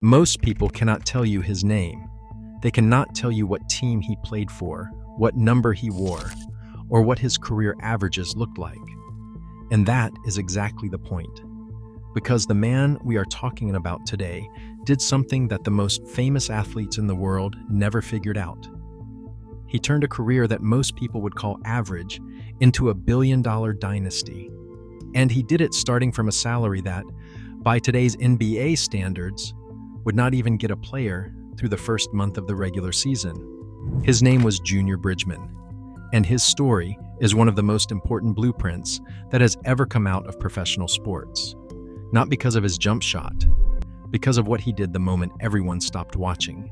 Most people cannot tell you his name. They cannot tell you what team he played for, what number he wore, or what his career averages looked like. And that is exactly the point. Because the man we are talking about today did something that the most famous athletes in the world never figured out. He turned a career that most people would call average into a billion-dollar dynasty. And he did it starting from a salary that, by today's NBA standards, would not even get a player through the first month of the regular season. His name was Junior Bridgeman, and his story is one of the most important blueprints that has ever come out of professional sports. Not because of his jump shot, because of what he did the moment everyone stopped watching.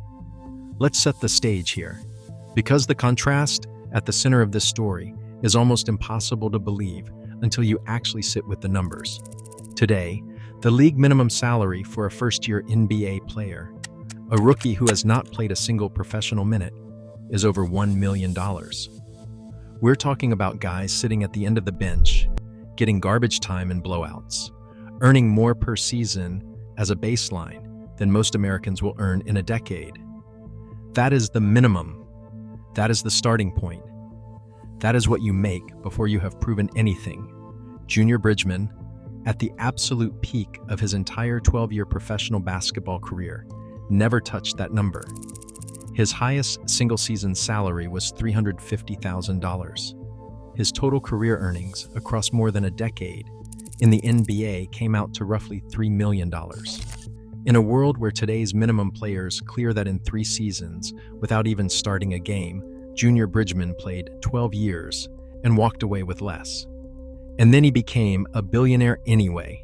Let's set the stage here, because the contrast at the center of this story is almost impossible to believe until you actually sit with the numbers. Today, the league minimum salary for a first-year NBA player, a rookie who has not played a single professional minute, is over $1 million. We're talking about guys sitting at the end of the bench, getting garbage time and blowouts, earning more per season as a baseline than most Americans will earn in a decade. That is the minimum. That is the starting point. That is what you make before you have proven anything. Junior Bridgeman, at the absolute peak of his entire 12-year professional basketball career, never touched that number. His highest single-season salary was $350,000. His total career earnings across more than a decade in the NBA came out to roughly $3 million. In a world where today's minimum players clear that in 3 seasons without even starting a game, Junior Bridgeman played 12 years and walked away with less. And then he became a billionaire anyway.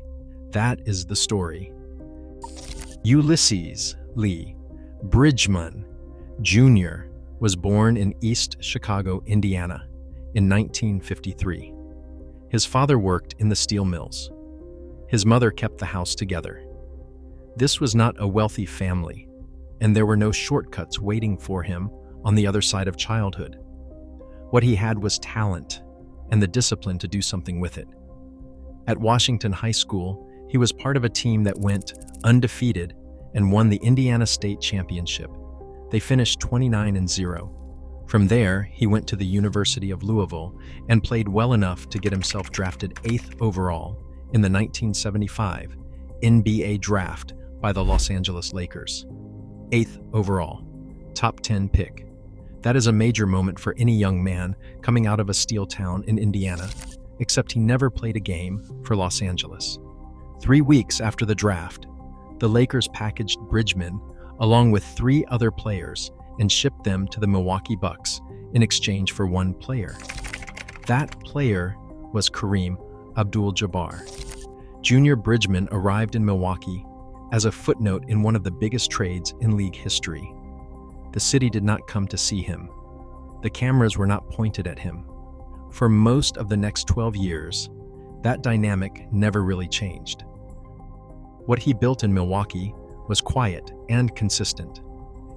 That is the story. Ulysses Lee Bridgeman Jr. was born in East Chicago, Indiana, in 1953. His father worked in the steel mills. His mother kept the house together. This was not a wealthy family, and there were no shortcuts waiting for him on the other side of childhood. What he had was talent and the discipline to do something with it. At Washington High School, he was part of a team that went undefeated and won the Indiana State Championship. They finished 29-0. From there, he went to the University of Louisville and played well enough to get himself drafted 8th overall in the 1975 NBA draft by the Los Angeles Lakers. 8th overall, top 10 pick. That is a major moment for any young man coming out of a steel town in Indiana, except he never played a game for Los Angeles. 3 weeks after the draft, the Lakers packaged Bridgeman along with 3 other players and shipped them to the Milwaukee Bucks in exchange for 1 player. That player was Kareem Abdul-Jabbar. Junior Bridgeman arrived in Milwaukee as a footnote in one of the biggest trades in league history. The city did not come to see him. The cameras were not pointed at him. For most of the next 12 years, that dynamic never really changed. What he built in Milwaukee was quiet and consistent.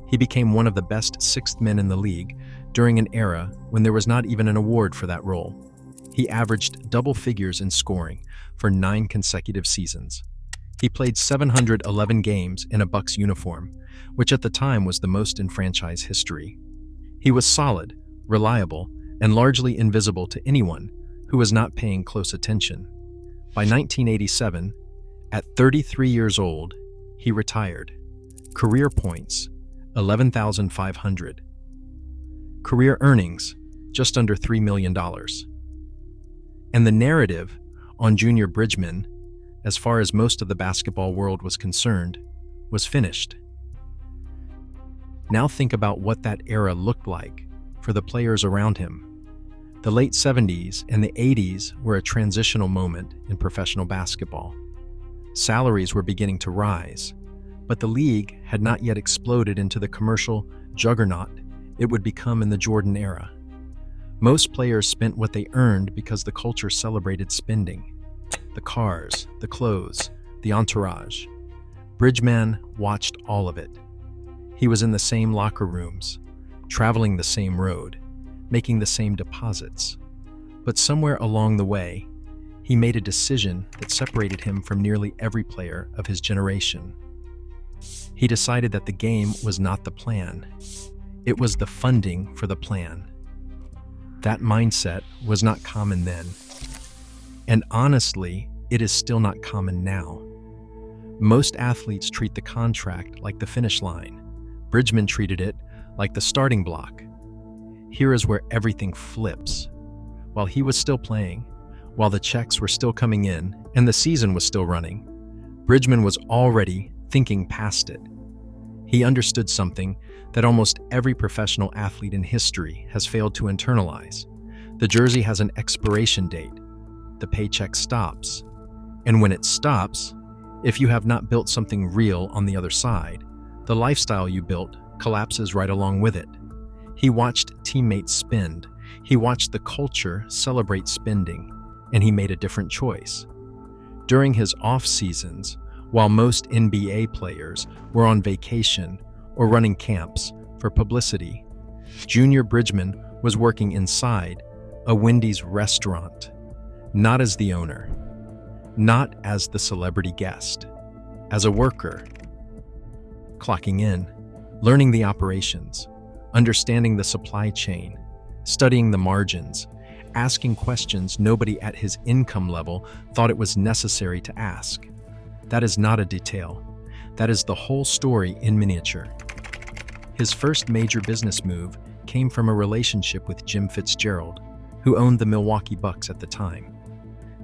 He became one of the best 6th men in the league during an era when there was not even an award for that role. He averaged double figures in scoring for 9 consecutive seasons. He played 711 games in a Bucks uniform, which at the time was the most in franchise history. He was solid, reliable, and largely invisible to anyone who was not paying close attention. By 1987, at 33 years old, he retired. Career points, 11,500. Career earnings, just under $3 million. And the narrative on Junior Bridgeman, as far as most of the basketball world was concerned, was finished. Now think about what that era looked like for the players around him. The late 70s and the 80s were a transitional moment in professional basketball. Salaries were beginning to rise, but the league had not yet exploded into the commercial juggernaut it would become in the Jordan era. Most players spent what they earned because the culture celebrated spending. The cars, the clothes, the entourage. Bridgeman watched all of it. He was in the same locker rooms, traveling the same road, making the same deposits. But somewhere along the way, he made a decision that separated him from nearly every player of his generation. He decided that the game was not the plan. It was the funding for the plan. That mindset was not common then. And honestly, it is still not common now. Most athletes treat the contract like the finish line. Bridgeman treated it like the starting block. Here is where everything flips. While he was still playing, while the checks were still coming in, and the season was still running, Bridgeman was already thinking past it. He understood something that almost every professional athlete in history has failed to internalize. The jersey has an expiration date. The paycheck stops. And when it stops, if you have not built something real on the other side, the lifestyle you built collapses right along with it. He watched teammates spend. He watched the culture celebrate spending, and he made a different choice. During his off seasons, while most NBA players were on vacation or running camps for publicity, Junior Bridgeman was working inside a Wendy's restaurant, not as the owner, not as the celebrity guest, as a worker, clocking in, learning the operations, understanding the supply chain, studying the margins, asking questions nobody at his income level thought it was necessary to ask. That is not a detail. That is the whole story in miniature. His first major business move came from a relationship with Jim Fitzgerald, who owned the Milwaukee Bucks at the time.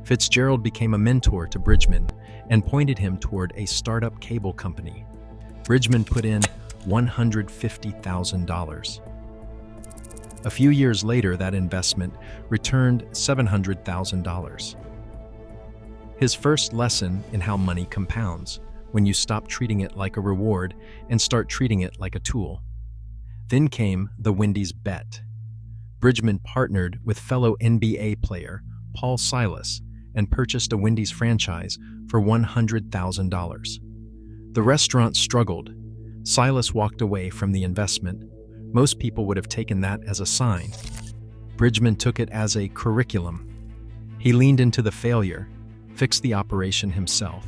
Fitzgerald became a mentor to Bridgeman and pointed him toward a startup cable company. Bridgeman put in $150,000. A few years later, that investment returned $700,000. His first lesson in how money compounds, when you stop treating it like a reward and start treating it like a tool. Then came the Wendy's bet. Bridgeman partnered with fellow NBA player Paul Silas and purchased a Wendy's franchise for $100,000. The restaurant struggled. Silas walked away from the investment. Most people would have taken that as a sign. Bridgeman took it as a curriculum. He leaned into the failure, fixed the operation himself,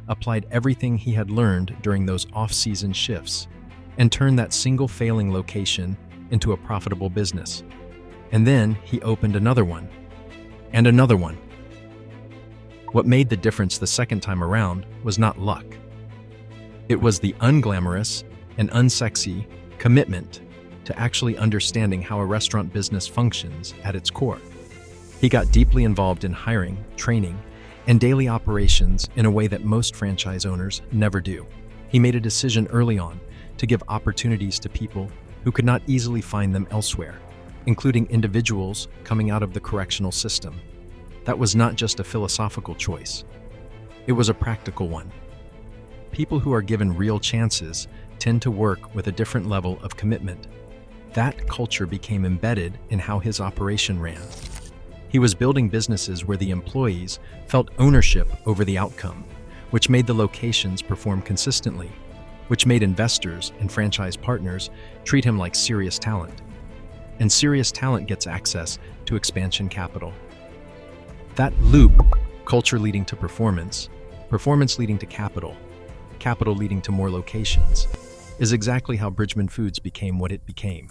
applied everything he had learned during those off-season shifts, and turned that single failing location into a profitable business. And then he opened another one, and another one. What made the difference the second time around was not luck. It was the unglamorous and unsexy commitment to actually understanding how a restaurant business functions at its core. He got deeply involved in hiring, training, and daily operations in a way that most franchise owners never do. He made a decision early on to give opportunities to people who could not easily find them elsewhere, including individuals coming out of the correctional system. That was not just a philosophical choice. It was a practical one. People who are given real chances tend to work with a different level of commitment. That culture became embedded in how his operation ran. He was building businesses where the employees felt ownership over the outcome, which made the locations perform consistently, which made investors and franchise partners treat him like serious talent. And serious talent gets access to expansion capital. That loop, culture leading to performance, performance leading to capital, capital leading to more locations, is exactly how Bridgeman Foods became what it became.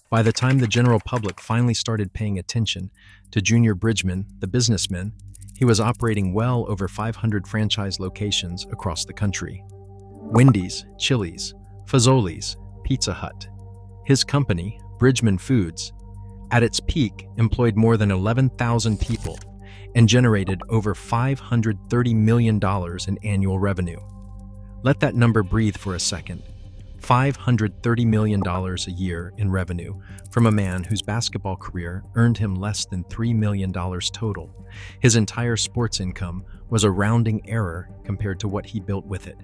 By the time the general public finally started paying attention to Junior Bridgeman, the businessman, he was operating well over 500 franchise locations across the country. Wendy's, Chili's, Fazoli's, Pizza Hut. His company, Bridgeman Foods, at its peak employed more than 11,000 people and generated over $530 million in annual revenue. Let that number breathe for a second. $530 million a year in revenue from a man whose basketball career earned him less than $3 million total. His entire sports income was a rounding error compared to what he built with it.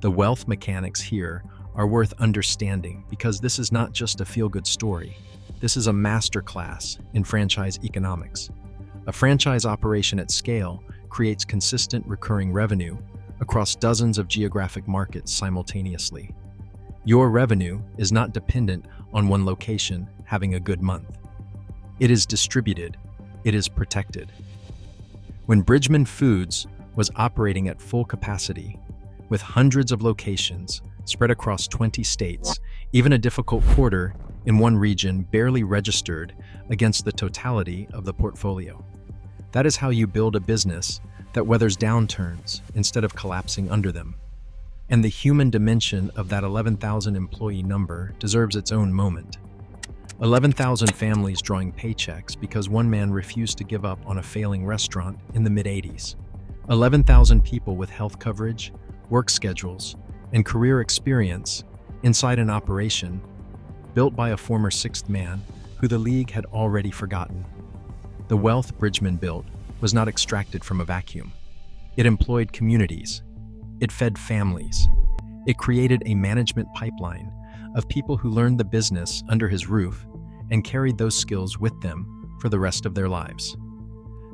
The wealth mechanics here are worth understanding because this is not just a feel-good story. This is a masterclass in franchise economics. A franchise operation at scale creates consistent recurring revenue across dozens of geographic markets simultaneously. Your revenue is not dependent on one location having a good month. It is distributed. It is protected. When Bridgeman Foods was operating at full capacity, With hundreds of locations spread across 20 states, even a difficult quarter in one region barely registered against the totality of the portfolio. That is how you build a business that weathers downturns instead of collapsing under them. And the human dimension of that 11,000 employee number deserves its own moment. 11,000 families drawing paychecks because one man refused to give up on a failing restaurant in the mid-'80s. 11,000 people with health coverage, work schedules, and career experience inside an operation built by a former sixth man who the league had already forgotten. The wealth Bridgeman built was not extracted from a vacuum. It employed communities. It fed families. It created a management pipeline of people who learned the business under his roof and carried those skills with them for the rest of their lives.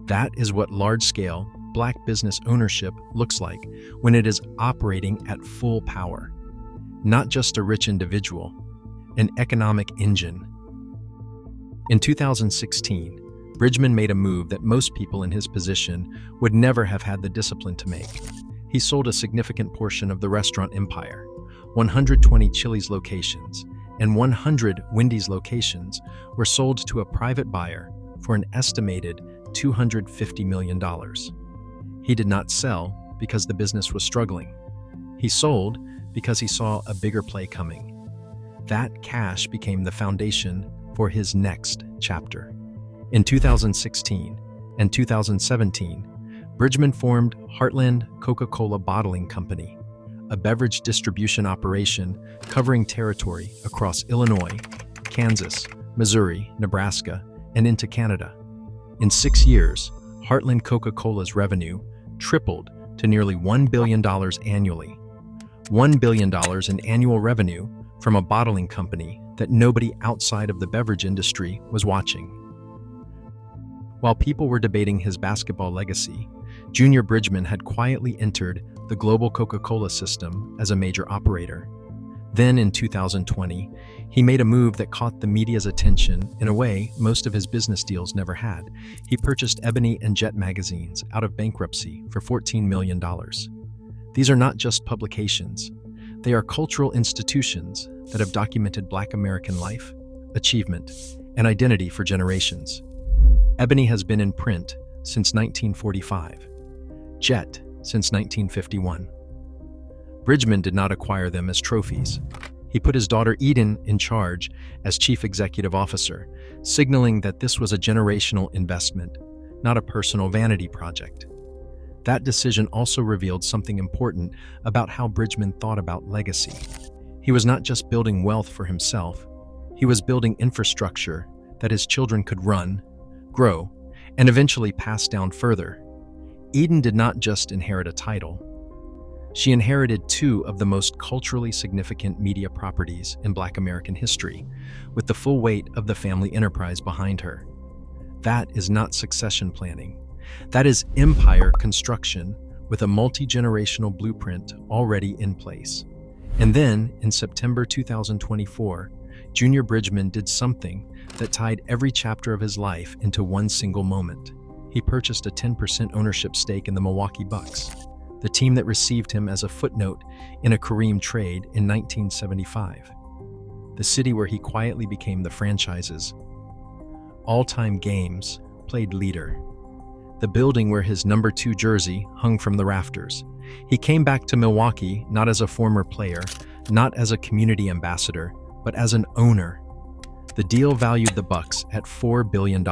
That is what large-scale Black business ownership looks like when it is operating at full power. Not just a rich individual, an economic engine. In 2016, Bridgeman made a move that most people in his position would never have had the discipline to make. He sold a significant portion of the restaurant empire. 120 Chili's locations and 100 Wendy's locations were sold to a private buyer for an estimated $250 million. He did not sell because the business was struggling. He sold because he saw a bigger play coming. That cash became the foundation for his next chapter. In 2016 and 2017, Bridgeman formed Heartland Coca-Cola Bottling Company, a beverage distribution operation covering territory across Illinois, Kansas, Missouri, Nebraska, and into Canada. In 6 years, Heartland Coca-Cola's revenue tripled to nearly $1 billion annually. $1 billion in annual revenue from a bottling company that nobody outside of the beverage industry was watching. While people were debating his basketball legacy, Junior Bridgeman had quietly entered the global Coca-Cola system as a major operator. Then in 2020, he made a move that caught the media's attention in a way most of his business deals never had. He purchased Ebony and Jet magazines out of bankruptcy for $14 million. These are not just publications. They are cultural institutions that have documented Black American life, achievement, and identity for generations. Ebony has been in print since 1945. Jet since 1951. Bridgeman did not acquire them as trophies. He put his daughter Eden in charge as chief executive officer, signaling that this was a generational investment, not a personal vanity project. That decision also revealed something important about how Bridgeman thought about legacy. He was not just building wealth for himself, he was building infrastructure that his children could run, grow, and eventually pass down further. Eden did not just inherit a title. She inherited two of the most culturally significant media properties in Black American history, with the full weight of the family enterprise behind her. That is not succession planning. That is empire construction with a multi-generational blueprint already in place. And then, in September 2024, Junior Bridgeman did something that tied every chapter of his life into one single moment. He purchased a 10% ownership stake in the Milwaukee Bucks, the team that received him as a footnote in a Kareem trade in 1975. The city where he quietly became the franchise's all-time games played leader. The building where his number 2 jersey hung from the rafters. He came back to Milwaukee not as a former player, not as a community ambassador, but as an owner. The deal valued the Bucks at $4 billion.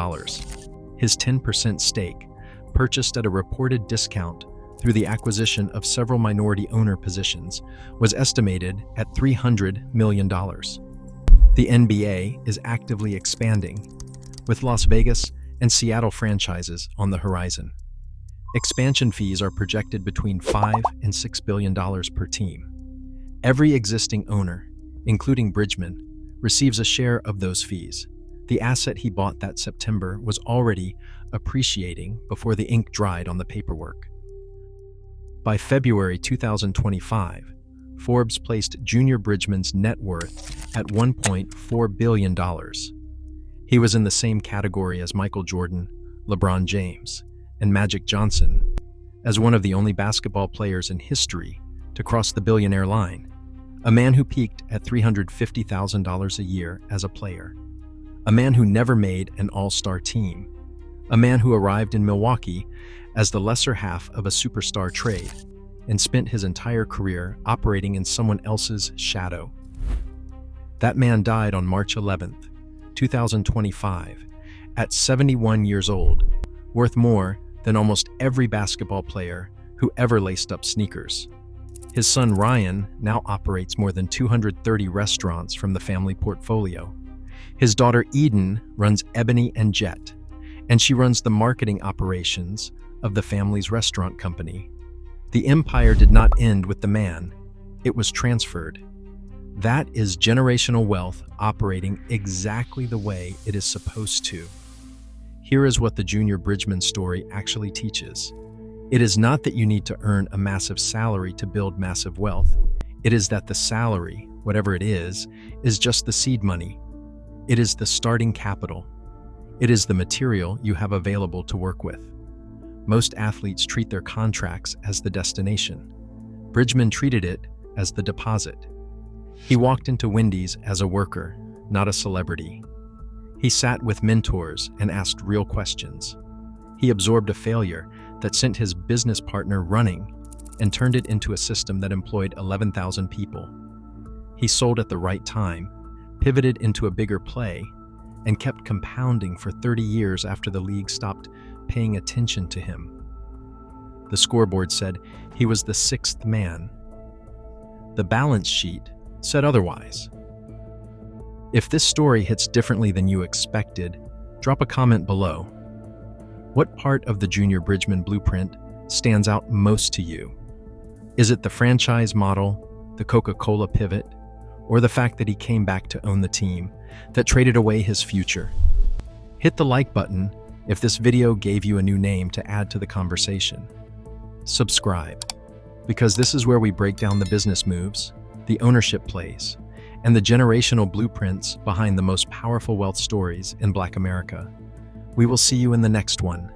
His 10% stake, purchased at a reported discount through the acquisition of several minority owner positions, was estimated at $300 million. The NBA is actively expanding, with Las Vegas and Seattle franchises on the horizon. Expansion fees are projected between $5 and $6 billion per team. Every existing owner, including Bridgeman, receives a share of those fees. The asset he bought that September was already appreciating before the ink dried on the paperwork. By February 2025, Forbes placed Junior Bridgeman's net worth at $1.4 billion. He was in the same category as Michael Jordan, LeBron James, and Magic Johnson, as one of the only basketball players in history to cross the billionaire line, a man who peaked at $350,000 a year as a player, a man who never made an all-star team, a man who arrived in Milwaukee as the lesser half of a superstar trade and spent his entire career operating in someone else's shadow. That man died on March 11th, 2025, at 71 years old, worth more than almost every basketball player who ever laced up sneakers. His son Ryan now operates more than 230 restaurants from the family portfolio. His daughter Eden runs Ebony and Jet, and she runs the marketing operations of the family's restaurant company. The empire did not end with the man, it was transferred. That is generational wealth operating exactly the way it is supposed to. Here is what the Junior Bridgeman story actually teaches. It is not that you need to earn a massive salary to build massive wealth. It is that the salary, whatever it is just the seed money. It is the starting capital. It is the material you have available to work with. Most athletes treat their contracts as the destination. Bridgeman treated it as the deposit. He walked into Wendy's as a worker, not a celebrity. He sat with mentors and asked real questions. He absorbed a failure that sent his business partner running and turned it into a system that employed 11,000 people. He sold at the right time, pivoted into a bigger play, and kept compounding for 30 years after the league stopped paying attention to him. The scoreboard said he was the sixth man. The balance sheet said otherwise. If this story hits differently than you expected, drop a comment below. What part of the Junior Bridgeman blueprint stands out most to you? Is it the franchise model, the Coca-Cola pivot, or the fact that he came back to own the team that traded away his future? Hit the like button if this video gave you a new name to add to the conversation. Subscribe, because this is where we break down the business moves, the ownership plays, and the generational blueprints behind the most powerful wealth stories in Black America. We will see you in the next one.